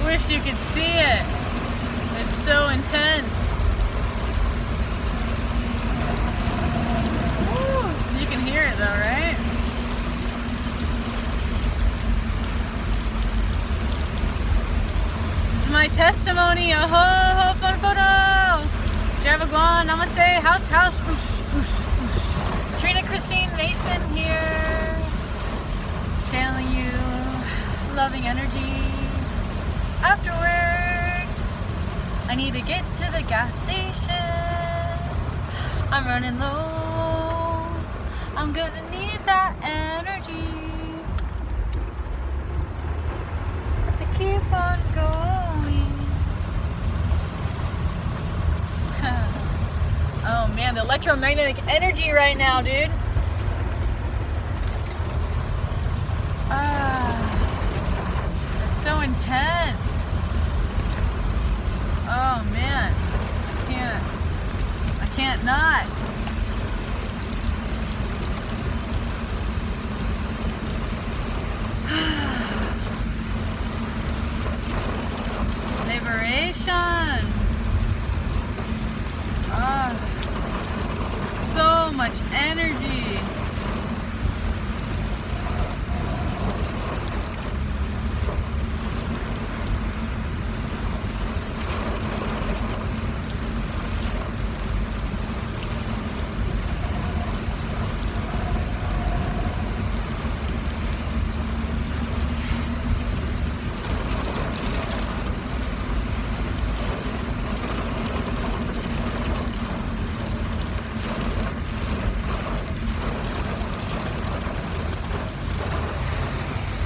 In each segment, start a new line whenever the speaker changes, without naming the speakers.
Wish you could see it. It's so intense. Woo. You can hear it though, right? This is my testimony. Aho, photo. Javaguan, namaste, house, oosh, oosh, oosh. Trina Christine Mason here. Channeling you loving energy. After work, I need to get to the gas station. I'm running low. I'm gonna need that energy to keep on going. Oh man, the electromagnetic energy right now, dude. It's so intense. Oh man, I can't not. Liberation. So much energy.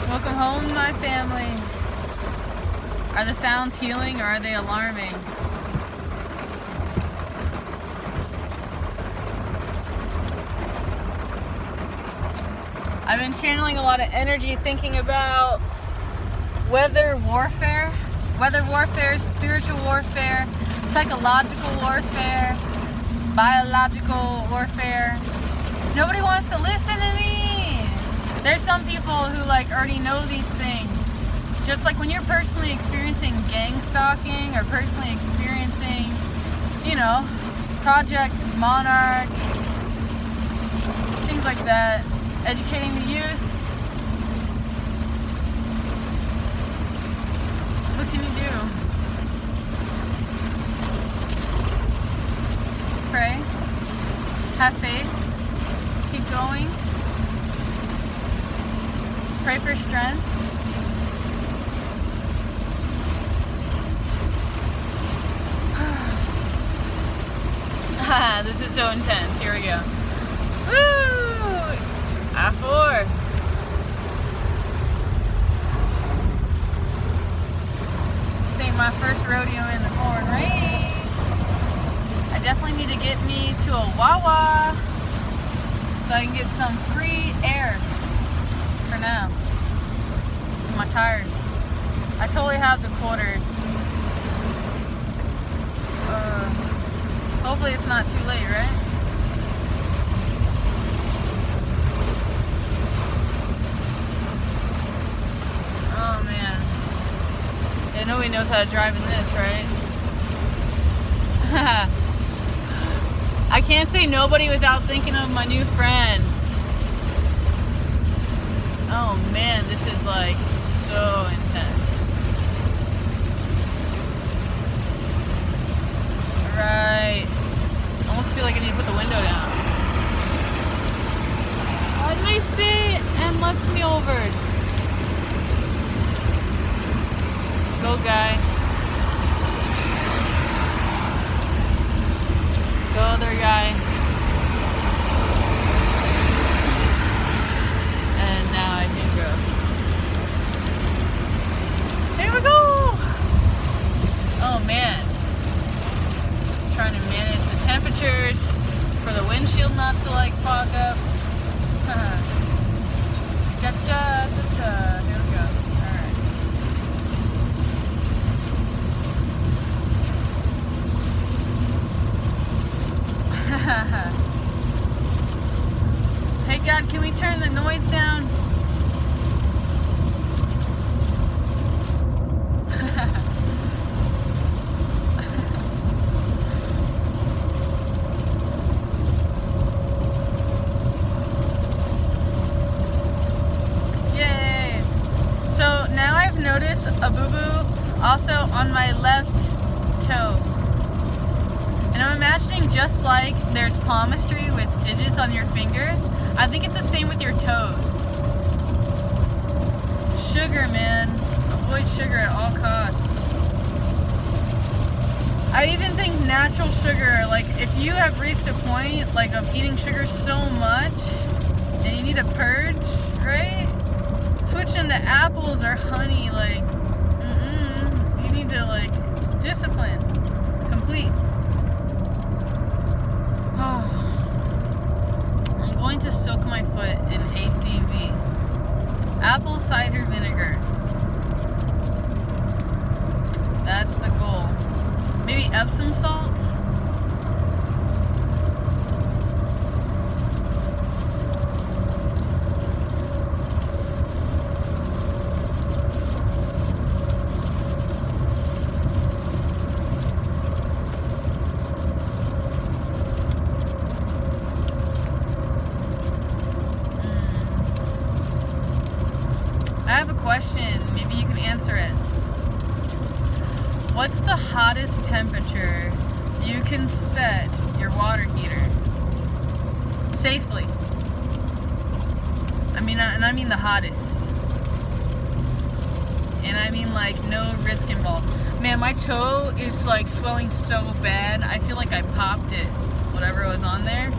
Welcome home, my family. Are the sounds healing or are they alarming? I've been channeling a lot of energy thinking about weather warfare, spiritual warfare, psychological warfare, biological warfare. Nobody wants to listen to me. There's some people who already know these things. Just like when you're personally experiencing gang stalking or personally experiencing, Project Monarch, things like that, educating the youth. What can you do? Pray, have faith, keep going. Pray for strength. This is so intense. Here we go. Woo! I4. This ain't my first rodeo in the corn race. I definitely need to get me to a Wawa so I can get some free air. For now, my tires. I totally have the quarters. Hopefully it's not too late, right? Oh man, yeah, nobody knows how to drive in this, right? I can't say nobody without thinking of my new friend. Oh man, this is so intense. Right. Almost feel like I need to put the window down. Let me see and let me overs. Go guy. Go other guy. And now I can go. There we go! Oh man. Trying to manage the temperatures for the windshield not to fog up. Cha-cha-cha-cha. Here we go. Alright. Hey God, can we turn the noise down? Also on my left toe. And I'm imagining just like there's palmistry with digits on your fingers, I think it's the same with your toes. Sugar, man. Avoid sugar at all costs. I even think natural sugar, like if you have reached a point like of eating sugar so much and you need a purge, right? Switch into apples or honey, like, you need to like discipline, complete. I'm going to soak my foot in ACV. Apple cider vinegar. That's the goal. Maybe Epsom salt? I have a question. Maybe you can answer it. What's the hottest temperature you can set your water heater safely? I mean the hottest. And I mean like no risk involved. Man, my toe is like swelling so bad. I feel like I popped it, whatever was on there.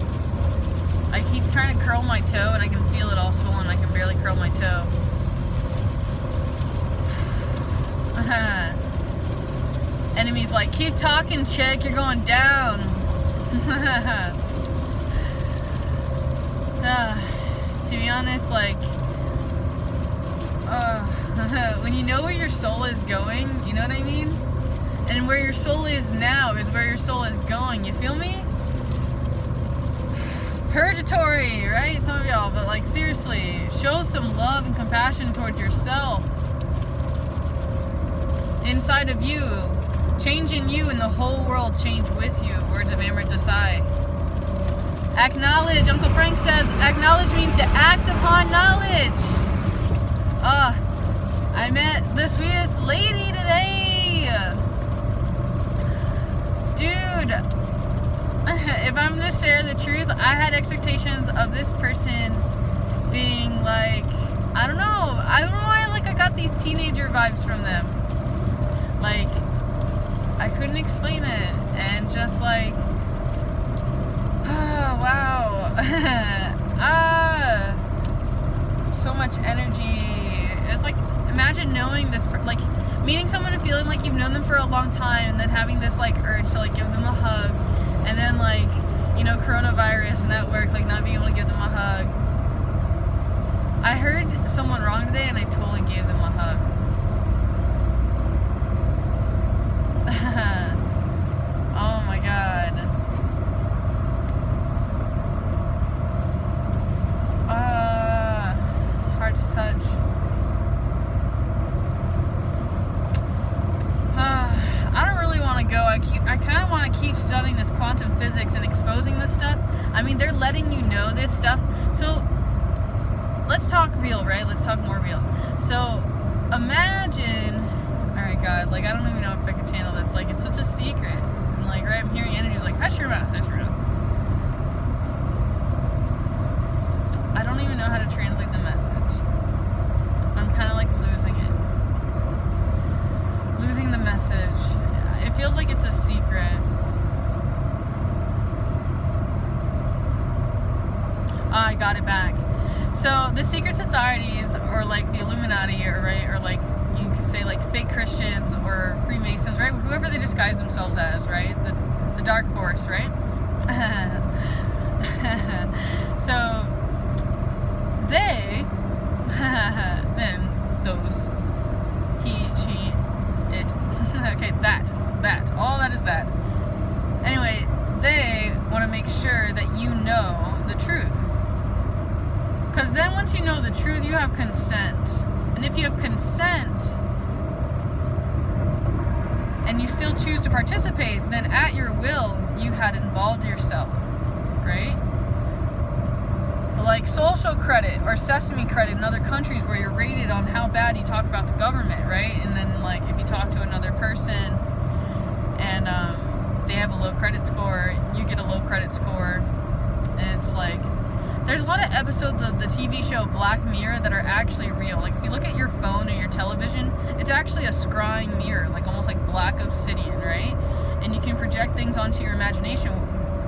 I keep trying to curl my toe and I can feel it all swollen. I can barely curl my toe. Enemy's like, keep talking, chick, you're going down. To be honest, like, when you know where your soul is going, you know what I mean? And where your soul is now is where your soul is going, you feel me? Purgatory, right? Some of y'all, but like seriously, show some love and compassion towards yourself. Inside of you, change in you and the whole world change with you. Words of Amrit Desai. Acknowledge. Uncle Frank says acknowledge means to act upon knowledge. I met the sweetest lady today. Dude, if I'm gonna share the truth, I had expectations of this person being like, I don't know why, like I got these teenager vibes from them. Like, I couldn't explain it, and just like, wow, so much energy. It's like, imagine knowing this, like, meeting someone and feeling like you've known them for a long time, and then having this like urge to like give them a hug, and then like, you know, coronavirus and at work, like not being able to give them a hug. I heard someone wrong today, and I totally gave them a hug. Oh my god. Heart's touch. I don't really want to go. I kind of want to keep studying this quantum physics and exposing this stuff. I mean, they're letting you know this stuff. So let's talk real, right? Let's talk more real. So imagine, alright God, like I don't even know if I can channel this. Like it's such a secret. And like, right, I'm hearing energies like, hush your mouth, hush your mouth. I don't even know how to translate the message. I'm kind of like losing it. Losing the message. It feels like it's a secret. I got it back. So the secret societies, or like the Illuminati, or right, or like you could say like fake Christians or Freemasons, right? Whoever they disguise themselves as, right? The dark force, right? So they, them, those, he, she, it, okay, that, all that is that. Anyway, they want to make sure that you know the truth. Because then once you know the truth, you have consent. And if you have consent, and you still choose to participate, then at your will, you had involved yourself, right? Like social credit or sesame credit in other countries where you're rated on how bad you talk about the government, right? And then like if you talk to another have a low credit score, you get a low credit score. And it's like, there's a lot of episodes of the TV show Black Mirror that are actually real. Like if you look at your phone or your television, it's actually a scrying mirror, like almost like black obsidian, right? And you can project things onto your imagination.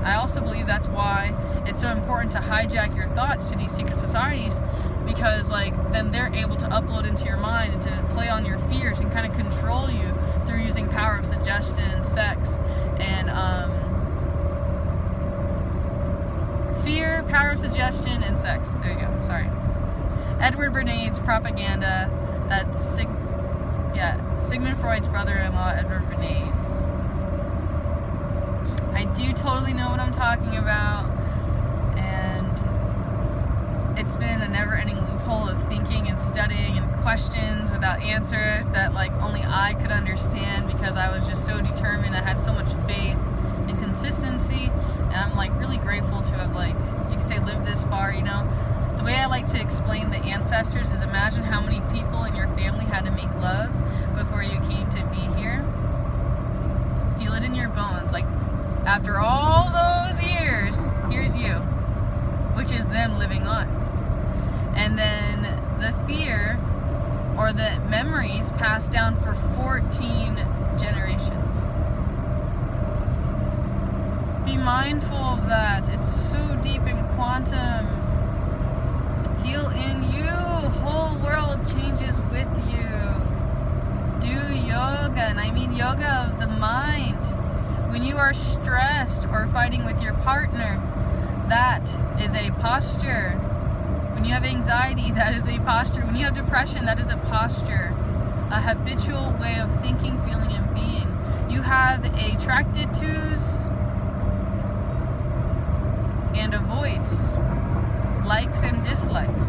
I also believe that's why it's so important to hijack your thoughts to these secret societies, because like then they're able to upload into your mind and to play on your fears and kind of control you through using power of suggestion, sex, and fear, power of suggestion, and sex. There you go. Sorry. Edward Bernays' propaganda. That's Sigmund Freud's brother-in-law, Edward Bernays. I do totally know what I'm talking about, and it's been a never-ending loophole of thinking and studying and questions without answers that like only I could understand, because I was just so determined. I had so much faith and consistency, and I'm like really grateful to have, like, you could say, lived this far, you know. The way I like to explain the ancestors is, imagine how many people in your family had to make love before you came to be here. Feel it in your bones. Like, after all those years, here's you, which is them living on. And then the fear or the memories passed down for 14 generations. Be mindful of that. It's so deep in quantum. Heal in you. Whole world changes with you. Do yoga, and I mean yoga of the mind. When you are stressed or fighting with your partner, that is a posture. When you have anxiety, that is a posture. When you have depression, that is a posture. A habitual way of thinking, feeling, and being. You have attracted tos and avoids, likes and dislikes.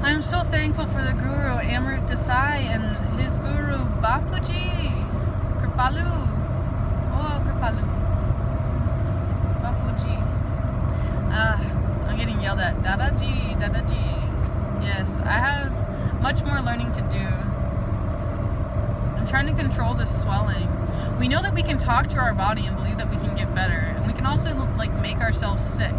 I'm so thankful for the Guru Amrit Desai and his Guru Bapuji Kripalu. Oh, Kripalu. Bapuji. I'm getting yelled at. Dadaji, Dadaji. Yes, I have much more learning to do. I'm trying to control the swelling. We know that we can talk to our body and believe that we can get better, and we can also like make ourselves sick.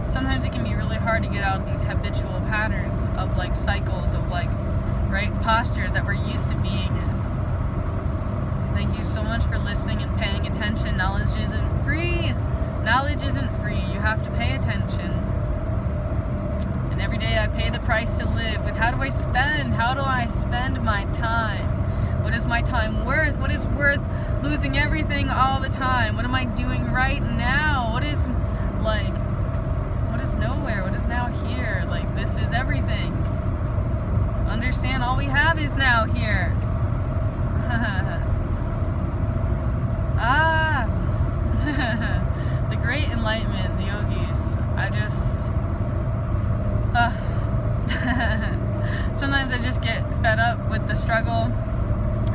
Sometimes it can be really hard to get out of these habitual patterns of like cycles of like, right, postures that we're used to being in. Thank you so much for listening and paying attention. Knowledge isn't free. Knowledge isn't free. You have to pay attention. And every day I pay the price to live with how do I spend? How do I spend my time? What is my time worth? What is worth losing everything all the time? What am I doing right now? What is like, what is nowhere? What is now here? Like, this is everything. Understand, all we have is now here. The great enlightenment, the yogis. I just sometimes I just get fed up with the struggle,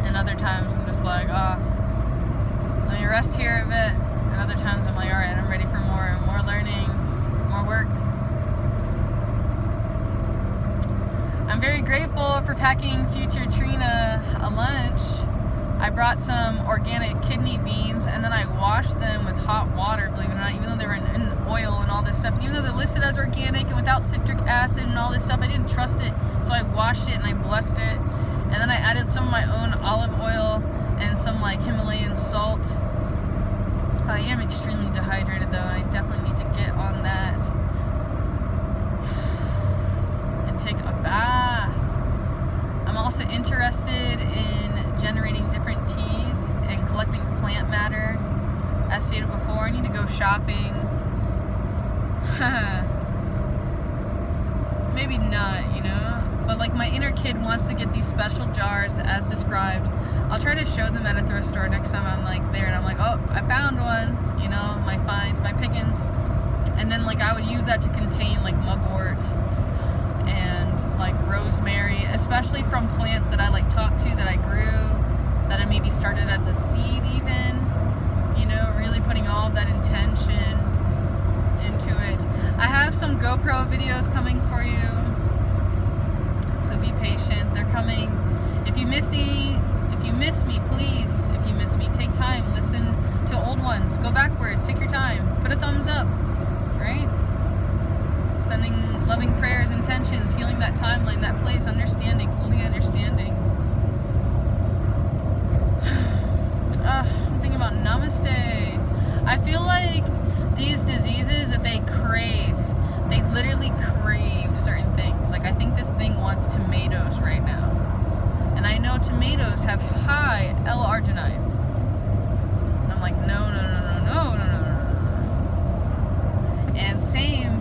and other times I'm just like, let me rest here a bit, and other times I'm like, alright, I'm ready for more learning, more work. I'm very grateful for packing future Trina a lunch. I brought some organic kidney beans, and then I washed them with hot water, believe it or not, even though they were in oil and all this stuff. Even though they're listed as organic and without citric acid and all this stuff, I didn't trust it. So I washed it and I blessed it. And then I added some of my own olive oil and some like Himalayan salt. I am extremely dehydrated though, and I definitely need to get on that. And take a bath. I'm also interested in generating different teas and collecting plant matter. As stated before, I need to go shopping. Maybe not, you know? But like my inner kid wants to get these special jars as described. I'll try to show them at a thrift store next time I'm like there, and I'm like, oh, I found one, you know, my finds, my pickings. And then like I would use that to contain like mugwort and like rosemary, especially from plants that I like talked to, that I grew, that I maybe started as a seed even, you know, really putting all of that intention into it. I have some GoPro videos coming for you. So be patient. They're coming. If you miss me, please, if you miss me, take time, listen to old ones, go backwards, take your time, put a thumbs up, right? Sending loving prayers, intentions, healing that timeline, that place, understanding, fully understanding. I'm thinking about namaste. I feel like these diseases that they crave, they literally crave certain things. Like, I think this thing wants tomatoes right now. And I know tomatoes have high L-arginine. And I'm like, no. And same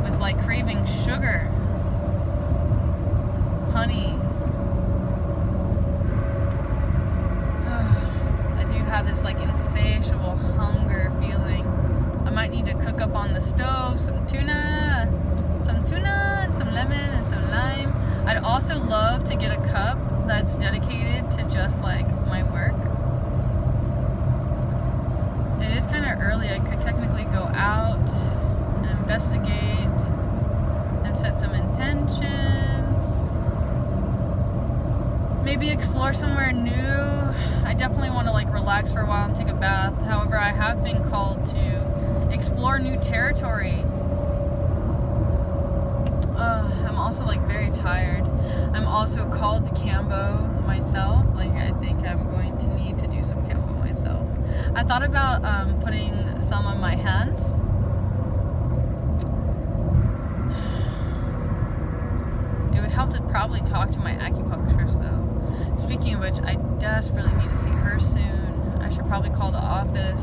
with like craving sugar, honey. I do have this like insatiable hunger feeling. I might need to cook up on the stove some tuna and some lemon and some lime. I'd also love to get a cup that's dedicated to just like my work. It is kind of early. I could technically go out and investigate and set some intentions. Maybe explore somewhere new. I definitely want to like relax for a while and take a bath. However, I have been called to explore new territory. I'm also like very tired. I'm also called to Kambo myself. Like, I think I'm going to need to do some Kambo myself. I thought about putting some on my hands. It would help to probably talk to my acupuncturist though. Speaking of which, I desperately need to see her soon. I should probably call the office.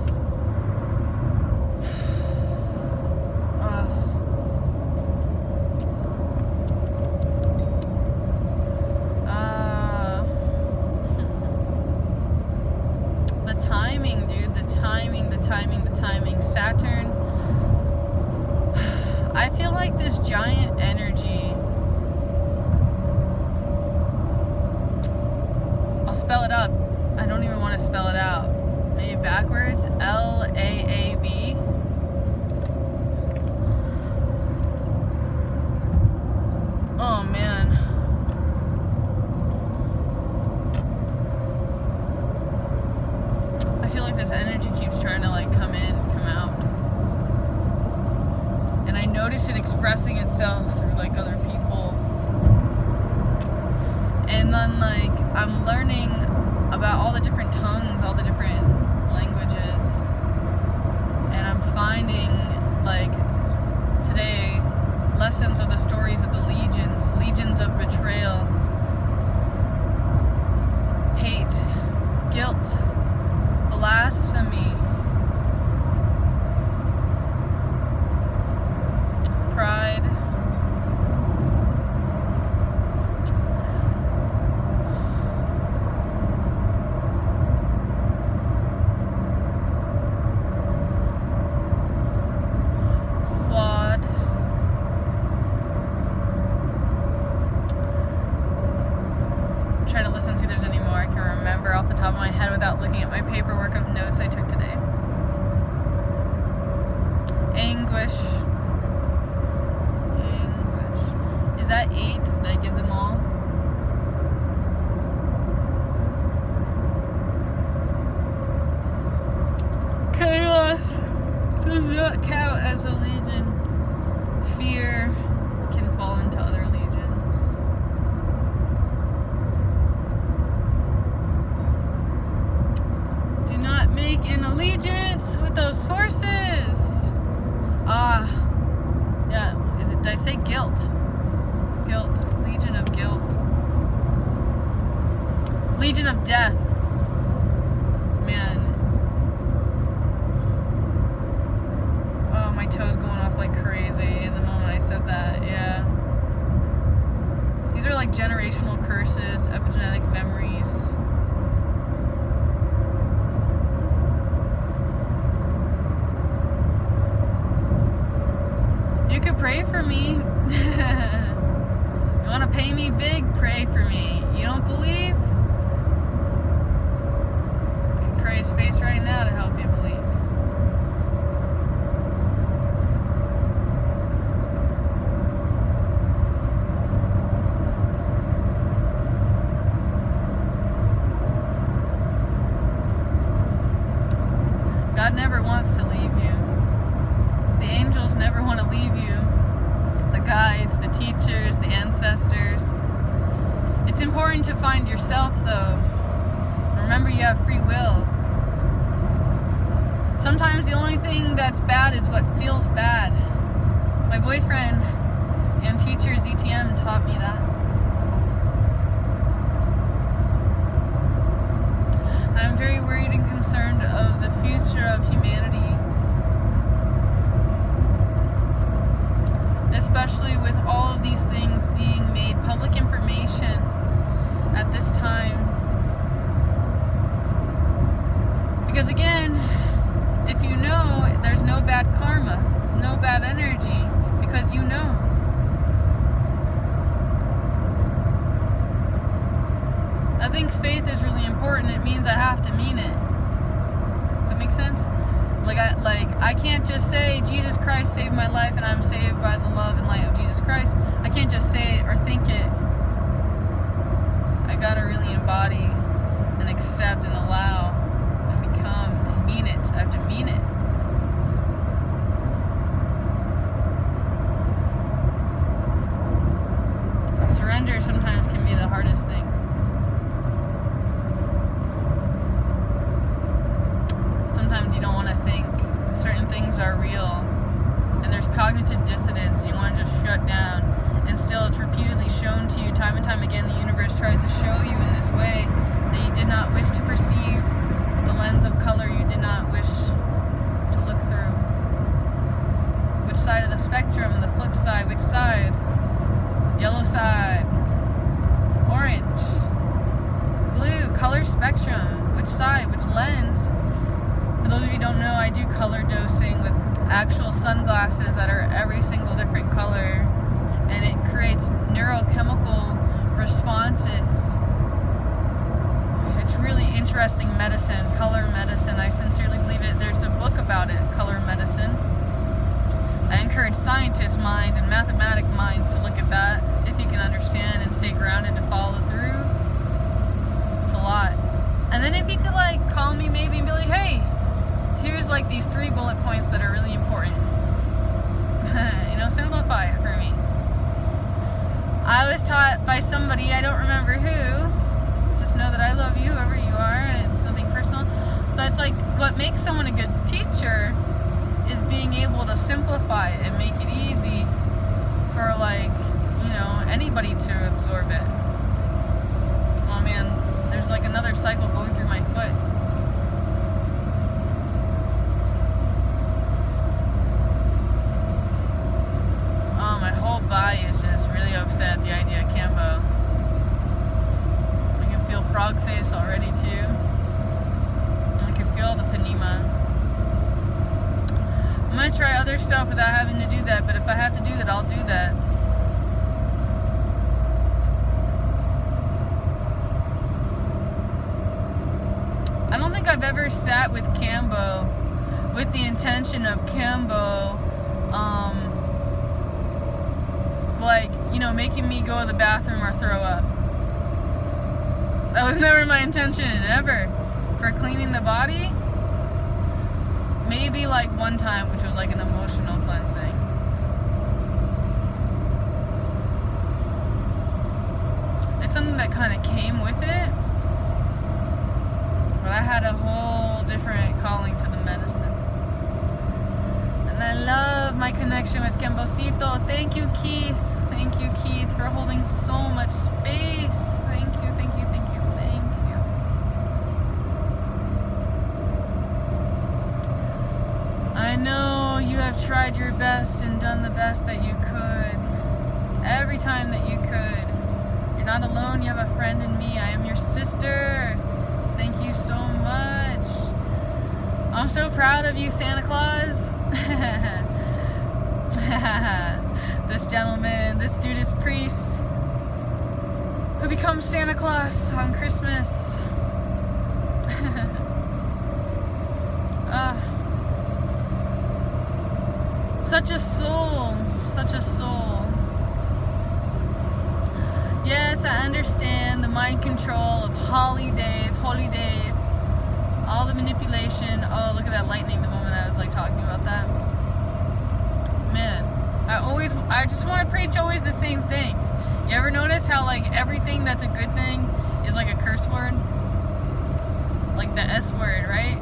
The timing, dude. The timing. Saturn. I feel like this giant energy. I'll spell it up. I don't even want to spell it out. Maybe backwards. L-A-A-B. Oh man. I feel like this energy keeps trying to like come in, come out. And I notice it expressing itself through like other people. And then like I'm learning about all the different tongues, all the different languages. And I'm finding like today lessons of the stories of the legions of betrayal, hate, guilt, blasphemy, pride, flawed, try to listen, see if there's any more I can remember off the top of my head without looking at my paperwork of notes I took today. Anguish. Is that 8? Did I give them all? Chaos does not count as a legion. Fear can fall into other legions. Do not make an allegiance with those forces. Yeah. Did I say guilt? Guilt. Legion of guilt. Legion of death. Man. Oh, my toes going off like crazy in the moment I said that. Yeah. These are like generational curses, epigenetic memories. You could pray for me. You want to pay me big? Pray for me. You don't believe? I can create space right now to help you believe. never want to leave you. The guides, the teachers, the ancestors. It's important to find yourself, though. Remember, you have free will. Sometimes the only thing that's bad is what feels bad. My boyfriend and teacher ZTM taught me that. I'm very worried and concerned of the future of humanity. Especially with all of these things being made public information at this time. Because again, if you know, there's no bad karma, no bad energy, because you know. I think faith is really important. It means I have to mean it. That makes sense? I can't just say Jesus Christ saved my life and I'm saved by the love and light of Jesus Christ. I can't just say it or think it. I gotta really embody and accept and allow and become and mean it. I have to mean it. Surrender sometimes can be the hardest thing. Sometimes you don't want to think. Certain things are real. And there's cognitive dissonance. You want to just shut down. And still it's repeatedly shown to you time and time again. The universe tries to show you in this way that you did not wish to perceive. The lens of color you did not wish to look through. Which side of the spectrum? The flip side. Which side? Yellow side. Orange. Blue. Color spectrum. Which side? Which lens? For those of you who don't know, I do color dosing with actual sunglasses that are every single different color. And it creates neurochemical responses. It's really interesting medicine, color medicine. I sincerely believe it. There's a book about it, Color Medicine. I encourage scientist minds and mathematic minds to look at that if you can understand and stay grounded to follow through. It's a lot. And then if you could call me maybe and be like, hey, here's these 3 bullet points that are really important. Simplify it for me. I was taught by somebody, I don't remember who, just know that I love you, whoever you are, and it's nothing personal. But it's what makes someone a good teacher is being able to simplify it and make it easy for anybody to absorb it. Oh man, there's another cycle going through my foot. Oh, my whole body is just really upset at the idea of Cambo. I can feel frog face already too. I can feel the panema. I'm gonna try other stuff without having to do that, but if I have to do that, I'll do that. I don't think I've ever sat with Cambo with the intention of Cambo, making me go to the bathroom or throw up. That was never my intention, ever. For cleaning the body, maybe one time, which was an emotional cleansing. It's something that kind of came with it, but I had a whole different calling to the medicine. And I love my connection with Kembocito. Thank you, Keith. Thank you, Keith, for holding so much space. Thank you, thank you, thank you, thank you. I know you have tried your best and done the best that you could. Every time that you could. You're not alone. You have a friend in me. I am your sister. Thank you so much. I'm so proud of you, Santa Claus. This gentleman, this Buddhist priest who becomes Santa Claus on Christmas. Such a soul, such a soul. Yes, I understand the mind control of holidays, all the manipulation. Oh, look at that lightning the moment I was talking about that. I just want to preach always the same things. You ever notice how like everything that's a good thing is like a curse word? Like the S word, right?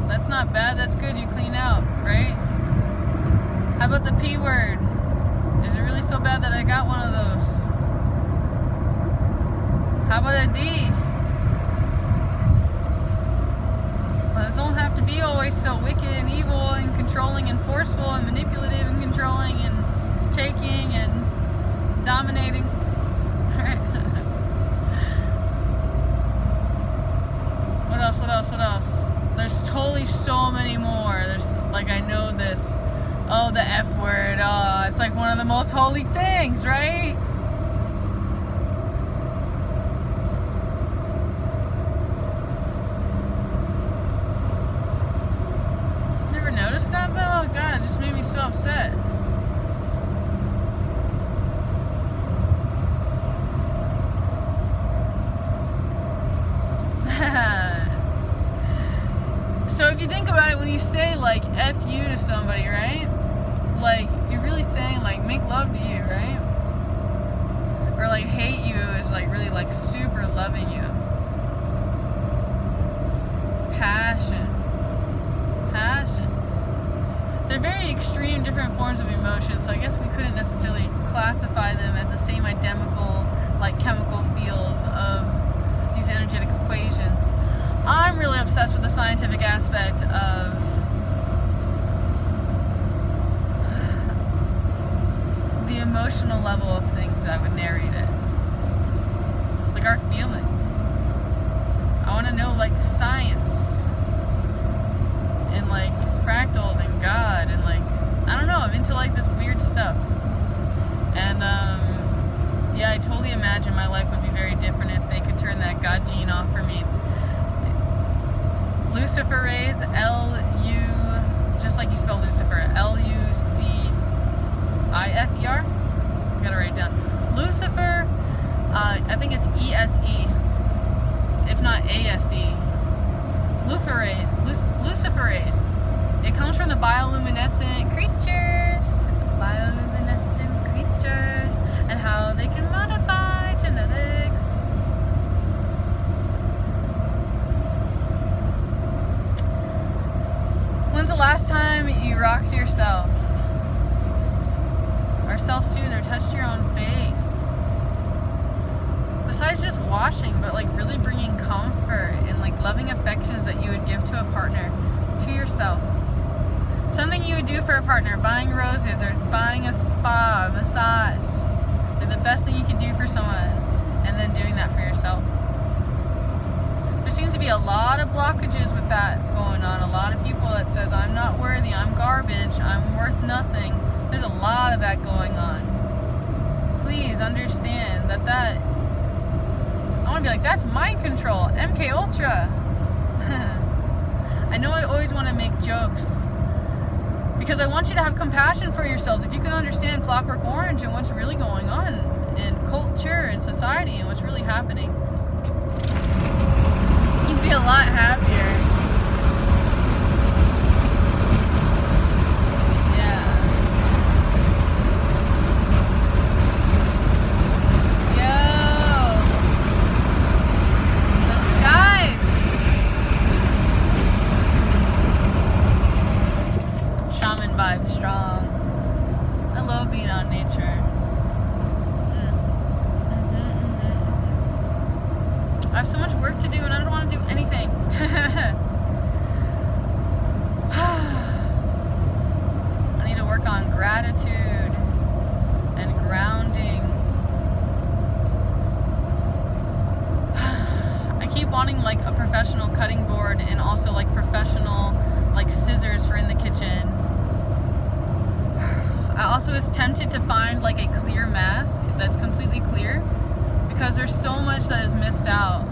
That's not bad, that's good, you clean out, right? How about the P word? Is it really so bad that I got one of those? How about a D? Those don't have to be always so wicked and evil and controlling and forceful and manipulative and controlling and taking and dominating. What else? What else? What else? There's totally so many more. There's like, I know this. Oh, the F word. Oh, it's like one of the most holy things, right? Never noticed that though? Oh God, it just made me so upset. So if you think about it, when you say like F you to somebody, right? Like you're really saying like make love to you, right? Or like hate you is like really like super loving you. Passion. They're very extreme different forms of emotion, so I guess we couldn't necessarily classify them as the same identical like chemical fields of these energetic equations. I'm really obsessed with the scientific aspect of the emotional level of things. I would narrate it. Like our feelings. I want to know like science and like fractals and God and like, I don't know, I'm into like this weird stuff. And yeah, I totally imagine my life would be very different if they could turn that God gene off for me. Luciferase, L-U, just like you spell Lucifer, L-U-C-I-F-E-R. Gotta write it down. Lucifer, I think it's E-S-E, if not A-S-E. Luciferase. It comes from the bioluminescent creatures. Bioluminescent creatures. And how they can modify genetics. When's the last time you rocked yourself? Or self-soothed or touched your own face? Besides just washing, but like really bringing comfort and like loving affections that you would give to a partner, to yourself. Something you would do for a partner, buying roses or buying a spa, a massage. They're the best thing you can do for someone, and then doing that for yourself. There seems to be a lot of blockages with that going on. A lot of people that says, I'm not worthy, I'm garbage, I'm worth nothing. There's a lot of that going on. Please understand that I want to be like, that's mind control, MK Ultra. I know I always want to make jokes because I want you to have compassion for yourselves. If you can understand Clockwork Orange and what's really going on in culture and society and what's really happening, you'd be a lot happier. Vibe strong. I love being out in nature. I have so much work to do and I don't want to do anything. I need to work on gratitude and grounding. I keep wanting like a professional cutting board and also like professional like scissors for in the kitchen. I also was tempted to find like a clear mask that's completely clear because there's so much that is missed out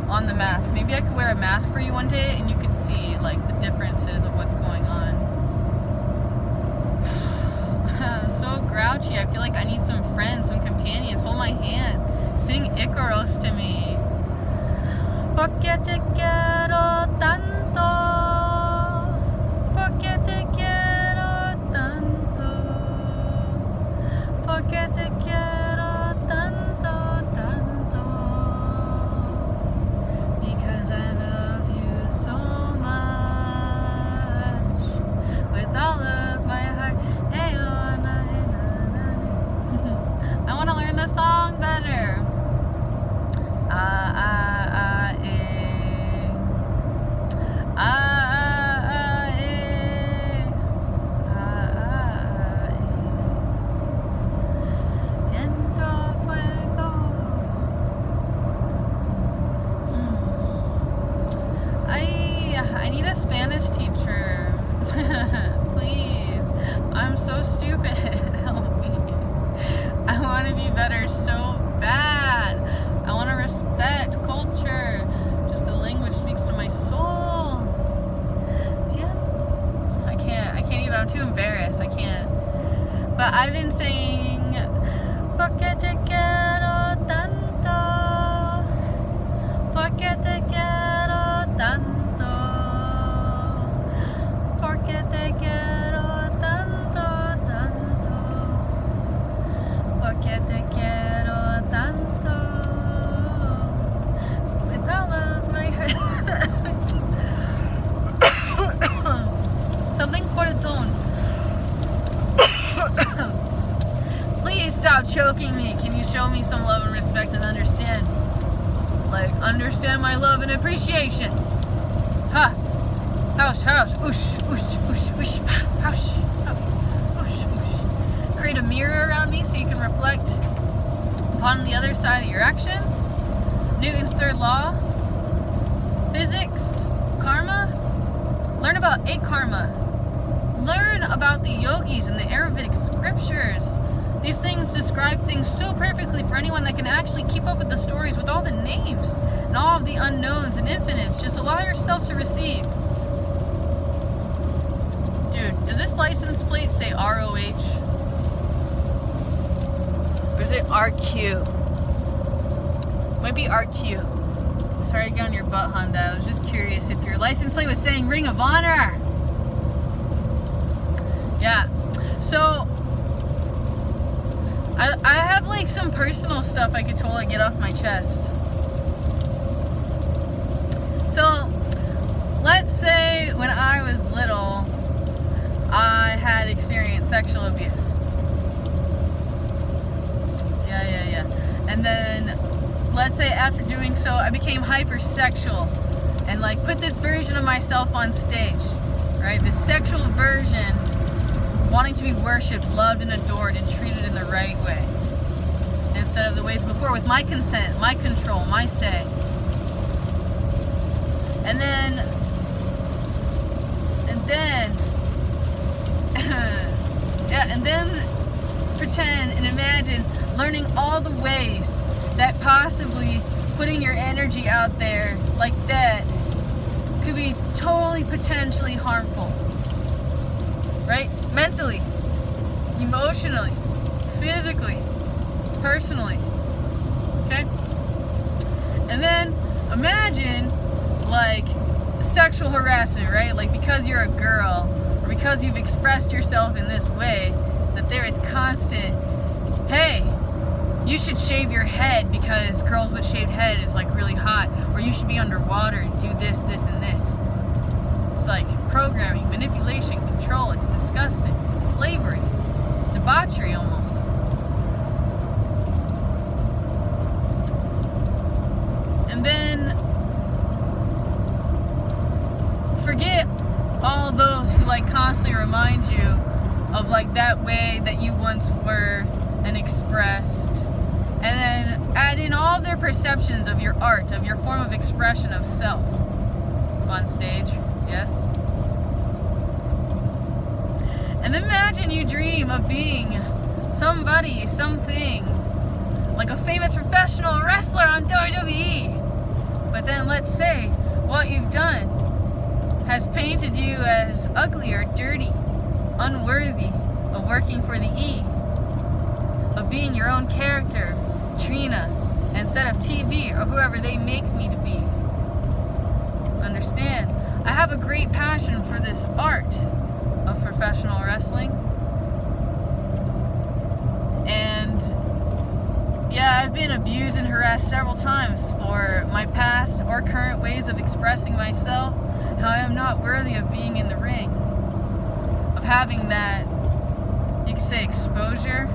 on the mask. Maybe I could wear a mask for you one day and you could see like the differences of what's going on. I'm so grouchy. I feel like I need some friends, some companions. Hold my hand. Sing Icaros to me. Porque te quiero tanto. Porque te quiero tanto. so stupid. Help me. I want to be better so bad. I want to respect culture. Just the language speaks to my soul. Yeah. I can't even. I'm too embarrassed. I can't. But I've been saying, porque te quiero tanto, porque te quiero tanto, porque te quiero tanto, tanto, porque te quiero tanto, with all of my heart. Something corazón. Please stop choking me. Can you show me some love and respect and understand? Like, understand my love and appreciation. Ha! House, house. Oosh, oosh, oosh, oosh. House, house. Oosh, oosh. Create a mirror around me so you can reflect upon the other side of your actions. Newton's third law. Physics. Karma. Learn about akarma. Learn about the yogis and the Ayurvedic scriptures. These things describe things so perfectly for anyone that can actually keep up with the stories with all the names and all of the unknowns and infinites. Just allow yourself to receive. Dude, does this license plate say ROH? Or is it RQ? Might be RQ. Sorry to get on your butt, Honda. I was just curious if your license plate was saying Ring of Honor. Yeah, so I have like some personal stuff I could totally get off my chest. So let's say when I was little, I had experienced sexual abuse. Yeah. And then let's say after doing so, I became hypersexual and like put this version of myself on stage, right? This sexual version, wanting to be worshipped, loved, and adored, and treated in the right way. Instead of the ways before, with my consent, my control, my say. And then pretend and imagine learning all the ways that possibly putting your energy out there like that could be totally potentially harmful. Right? Mentally, emotionally, physically, personally. Okay? And then imagine like sexual harassment, right? Like because you're a girl or because you've expressed yourself in this way, that there is constant, hey, you should shave your head because girls with shaved head is like really hot, or you should be underwater and do this, this, and this. It's like programming, manipulation, control. It's disgusting. It's slavery, debauchery almost. And then forget all those who like constantly remind you of like that way that you once were and expressed. And then add in all of their perceptions of your art, of your form of expression of self on stage. Yes? And then imagine you dream of being somebody, something, like a famous professional wrestler on WWE. But then let's say what you've done has painted you as ugly or dirty, unworthy of working for the E, of being your own character, Trina, instead of TV or whoever they make me to be. Understand? I have a great passion for this art of professional wrestling. And yeah, I've been abused and harassed several times for my past or current ways of expressing myself, how I am not worthy of being in the ring, of having that, you could say, exposure.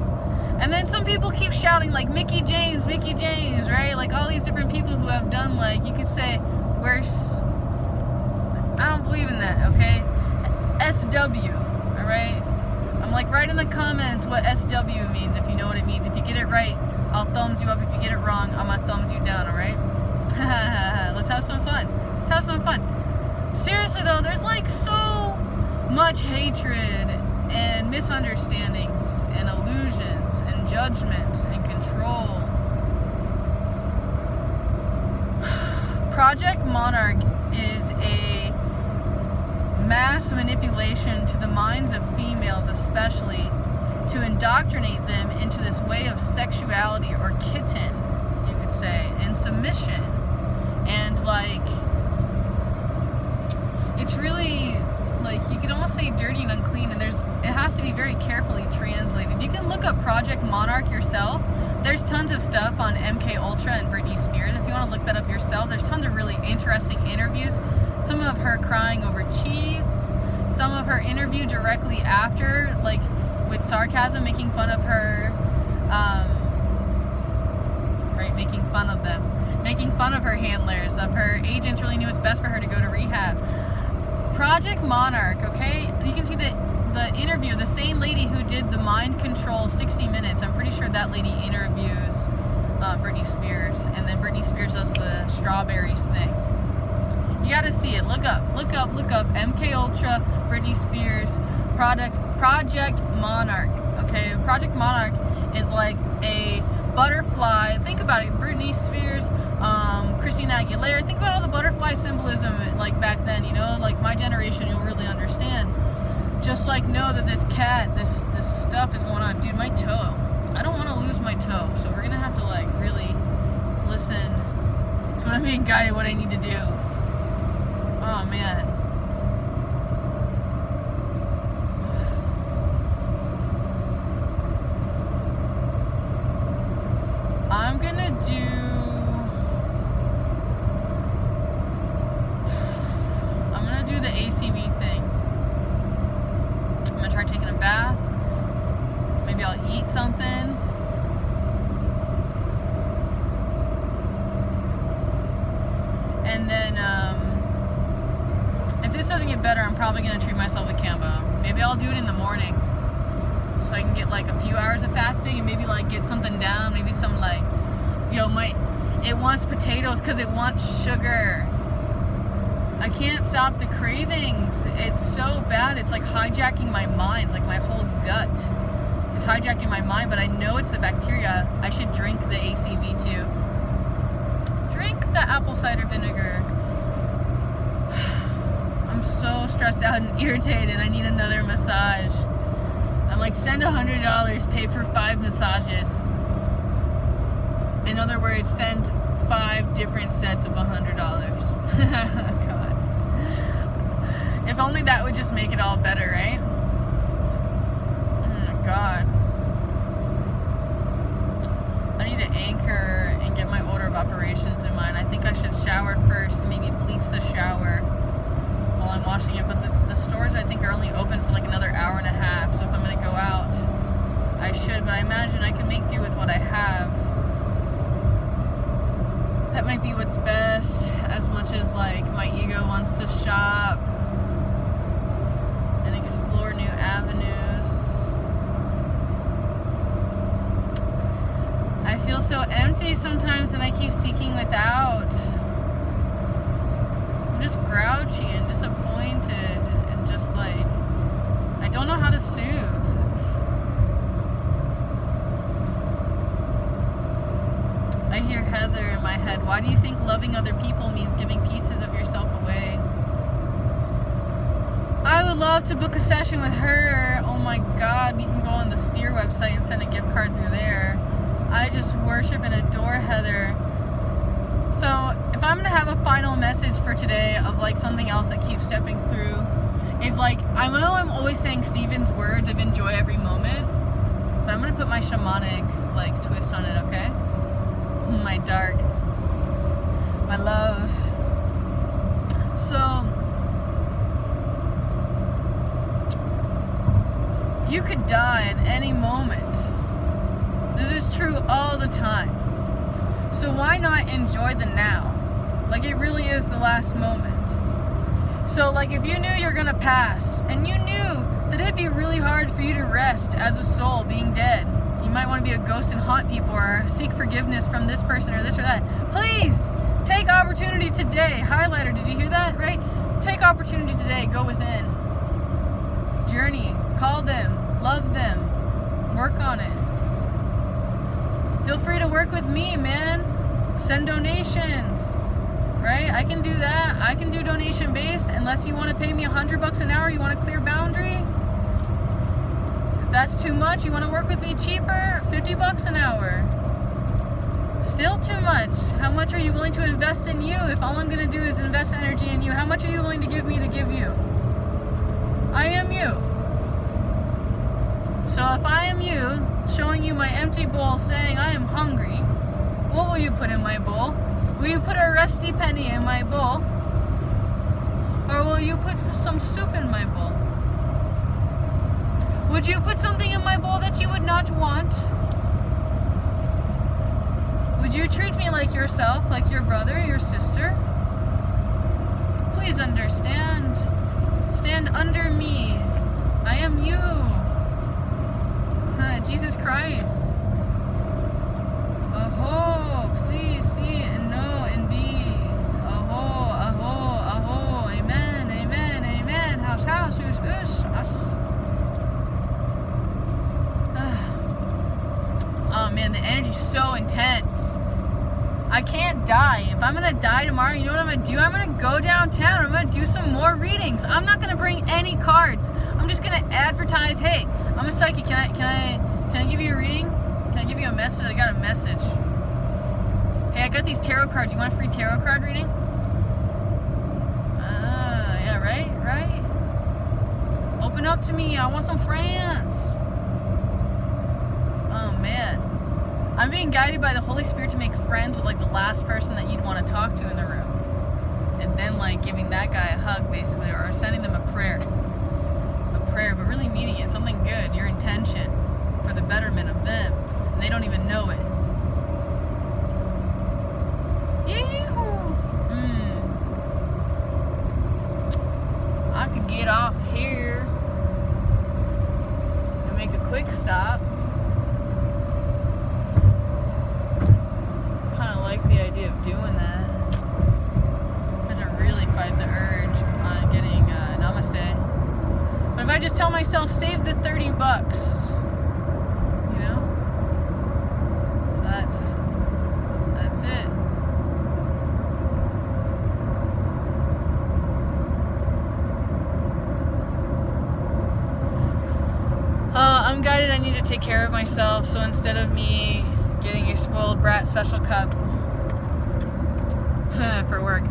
And then some people keep shouting like Mickey James, right? Like all these different people who have done, like, you could say worse. I don't believe in that, okay? SW, alright? I'm like, write in the comments what SW means if you know what it means. If you get it right, I'll thumbs you up. If you get it wrong, I'm gonna thumbs you down, alright? Let's have some fun. Let's have some fun. Seriously though, there's like so much hatred and misunderstandings and illusions and judgments and control. Project Monarch is a mass manipulation to the minds of females, especially, to indoctrinate them into this way of sexuality, or kitten, you could say, and submission. And like, it's really, like, you could almost say dirty and unclean, and it has to be very carefully translated. You can look up Project Monarch yourself. There's tons of stuff on MK Ultra and Britney Spears. If you want to look that up yourself, there's tons of really interesting interviews. Some of her crying over cheese, some of her interview directly after, like with sarcasm, making fun of her, right, making fun of them, making fun of her handlers, of her agents really knew it's best for her to go to rehab. Project Monarch, okay? You can see the interview, the same lady who did the mind control 60 Minutes. I'm pretty sure that lady interviews Britney Spears, and then Britney Spears does the strawberries thing. You gotta see it. Look up MK Ultra, Britney Spears, Project Monarch. Okay, Project Monarch is like a butterfly. Think about it. Britney Spears, Christina Aguilera. Think about all the butterfly symbolism like back then. You know, like my generation, you'll really understand. Just like know that this cat, this stuff is going on. Dude, my toe. I don't want to lose my toe, so we're gonna have to like really listen to when I'm being guided what I need to do. Oh man. I'm gonna do the ACV thing. I'm gonna try taking a bath. Maybe I'll eat something. And then, if this doesn't get better, I'm probably gonna treat myself with Kambo. Maybe I'll do it in the morning, so I can get like a few hours of fasting and maybe like get something down. Maybe some like, it wants potatoes because it wants sugar. I can't stop the cravings. It's so bad. It's like hijacking my mind. Like my whole gut is hijacking my mind, but I know it's the bacteria. I should drink the ACV too. Drink the apple cider vinegar. I'm so stressed out and irritated. I need another massage. I'm like, send $100, pay for 5 massages. In other words, send 5 different sets of $100. God. If only that would just make it all better, right? Oh my God. I need to anchor and get my order of operations in mind. I think I should shower first and maybe bleach the shower while I'm washing it. But the stores, I think, are only open for like another hour and a half. So if I'm going to go out, I should. But I imagine I can make do with what I have. That might be what's best, as much as like my ego wants to shop and explore new avenues. I feel so empty sometimes, and I keep seeking without. I'm just grouchy and disappointed and just like, I don't know how to soothe. I hear Heather in my head. Why do you think loving other people means giving pieces of yourself away? I would love to book a session with her. Oh my God, you can go on the Sphere website and send a gift card through there. I just worship and adore Heather. So if I'm gonna have a final message for today of like something else that keeps stepping through, is like, I know I'm always saying Stephen's words of enjoy every moment, but I'm gonna put my shamanic like twist on it, okay? My dark, my love. So you could die at any moment. This is true all the time. So why not enjoy the now? Like, it really is the last moment. So like, if you knew you're gonna pass and you knew that it'd be really hard for you to rest as a soul being dead, you might want to be a ghost and haunt people or seek forgiveness from this person or this or that. Please take opportunity today. Highlighter, did you hear that? Right? Take opportunity today. Go within. journey. Call them, love them, work on it. Feel free to work with me, man. Send donations, right? I can do that. I can do donation based, unless you want to pay me $100 an hour. You want a clear boundary. If that's too much, you want to work with me cheaper, $50 an hour. Still too much. How much are you willing to invest in you? If all I'm going to do is invest energy in you, how much are you willing to give me to give you? I am you. So if I am you, showing you my empty bowl, saying I am hungry, what will you put in my bowl? Will you put a rusty penny in my bowl? Or will you put some soup in my bowl? Would you put something in my bowl that you would not want? Would you treat me like yourself, like your brother, your sister? Please understand. Stand under me. I am you. Jesus Christ. Aho, please see and know and be. Aho, aho, aho. Amen, amen, amen. House, house, oosh, oosh. Oh man, the energy's so intense. I can't die. If I'm gonna die tomorrow, you know what I'm gonna do? I'm gonna go downtown. I'm gonna do some more readings. I'm not gonna bring any cards. I'm just gonna advertise, hey, I'm a psychic. Can I give you a reading? Can I give you a message? I got a message. Hey, I got these tarot cards. You want a free tarot card reading? Yeah, right? Open up to me. I want some friends. Oh, man. I'm being guided by the Holy Spirit to make friends with, like, the last person that you'd want to talk to in the room. And then, like, giving that guy a hug, basically, or sending them a prayer. But really meaning it, something good, your intention for the betterment of them, and they don't even know it. I could get off here and make a quick stop. Kind of like the idea of doing that. I have to really fight the urge on getting namaste. But if I just tell myself, save the $30, you know, that's it. I'm guided I need to take care of myself, so instead of me getting a spoiled brat special cup for work,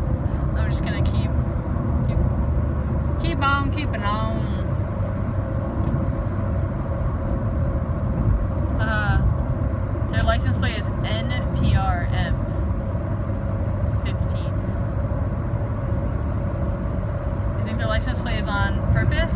I'm just gonna keep on keeping on. Their license plate is NPRM 15. I think their license plate is on purpose.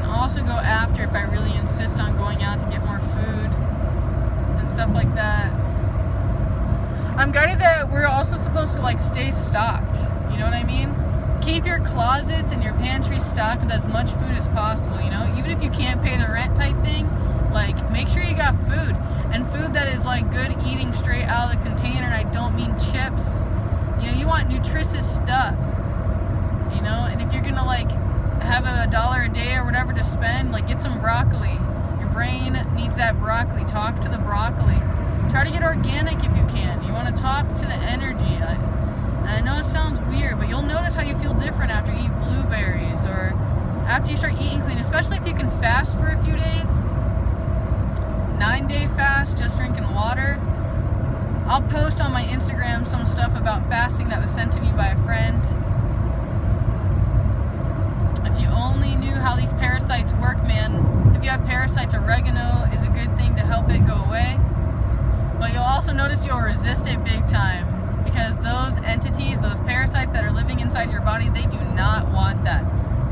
Also go after if I really insist on going out to get more food and stuff like that. I'm guided that we're also supposed to like stay stocked, you know what I mean? Keep your closets and your pantry stocked with as much food as possible, you know? Even if you can't pay the rent type thing, like make sure you got food, and food that is like good eating straight out of the container, and I don't mean chips. You know, you want nutritious stuff, you know? And if you're gonna like have $1 a day or whatever to spend, like get some broccoli. Your brain needs that broccoli. Talk to the broccoli. Try to get organic if you can. You want to talk to the energy. And I know it sounds weird, but you'll notice how you feel different after you eat blueberries or after you start eating clean, especially if you can fast for a few days. 9-day fast, just drinking water. I'll post on my Instagram some stuff about fasting that was sent to me by a friend. If you only knew how these parasites work, man. If you have parasites, oregano is a good thing to help it go away. But you'll also notice you'll resist it big time, because those entities, those parasites that are living inside your body, they do not want that.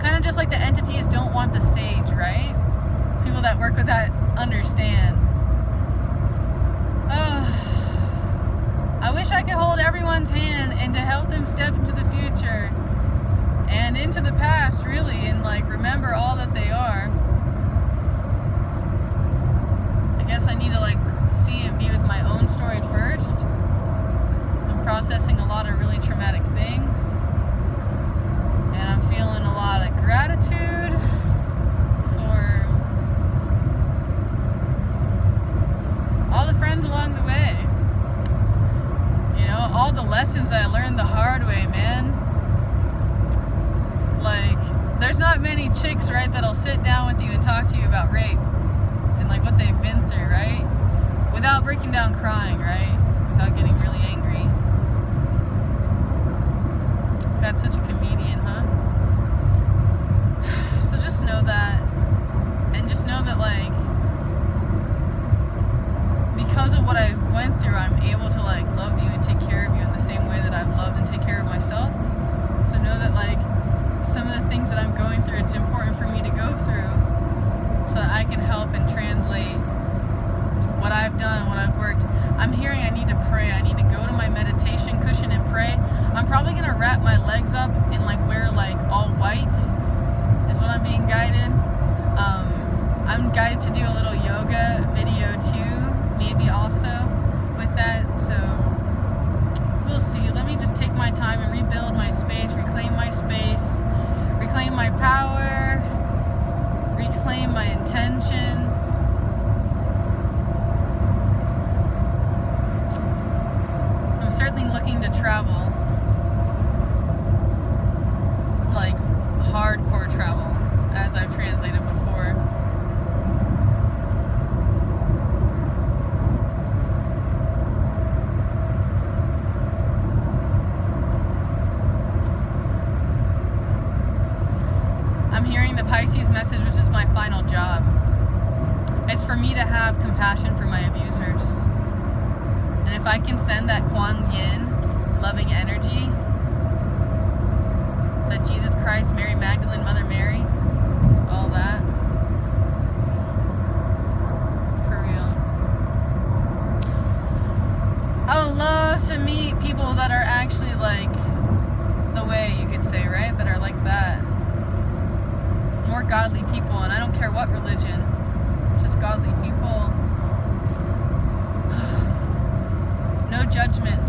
Kind of just like the entities don't want the sage, right? People that work with that understand. I wish I could hold everyone's hand and to help them step into the future and into the past, without breaking down crying, right? Without getting really angry. God's such a comedian, huh? So just know that, and just know that, like, because of what I went through, I'm able to, like, love you and take care of you in the same way that I've loved and take care of myself. So know that, like, some of the things that I'm going through, it's important for me to go through so that I can help and translate what I've done, what I've worked. I'm hearing I need to pray. I need to go to my meditation cushion and pray. I'm probably going to wrap my legs up and, like, wear, like, all white is what I'm being guided. I'm guided to do a little yoga video too, maybe also with that. So we'll see. Let me just take my time and rebuild my space, reclaim my space, reclaim my power, reclaim my intentions. I'm certainly looking to travel, like hardcore travel, as I've translated before. I'm hearing the Pisces message, which is my final job. It's for me to have compassion for my abusers. And if I can send that Kuan Yin loving energy that Jesus Christ, Mary Magdalene, Mother Mary, all that, for real. I would love to meet people that are actually like the way, you could say, right? That are like that. More godly people, and I don't care what religion, just godly people. No judgment.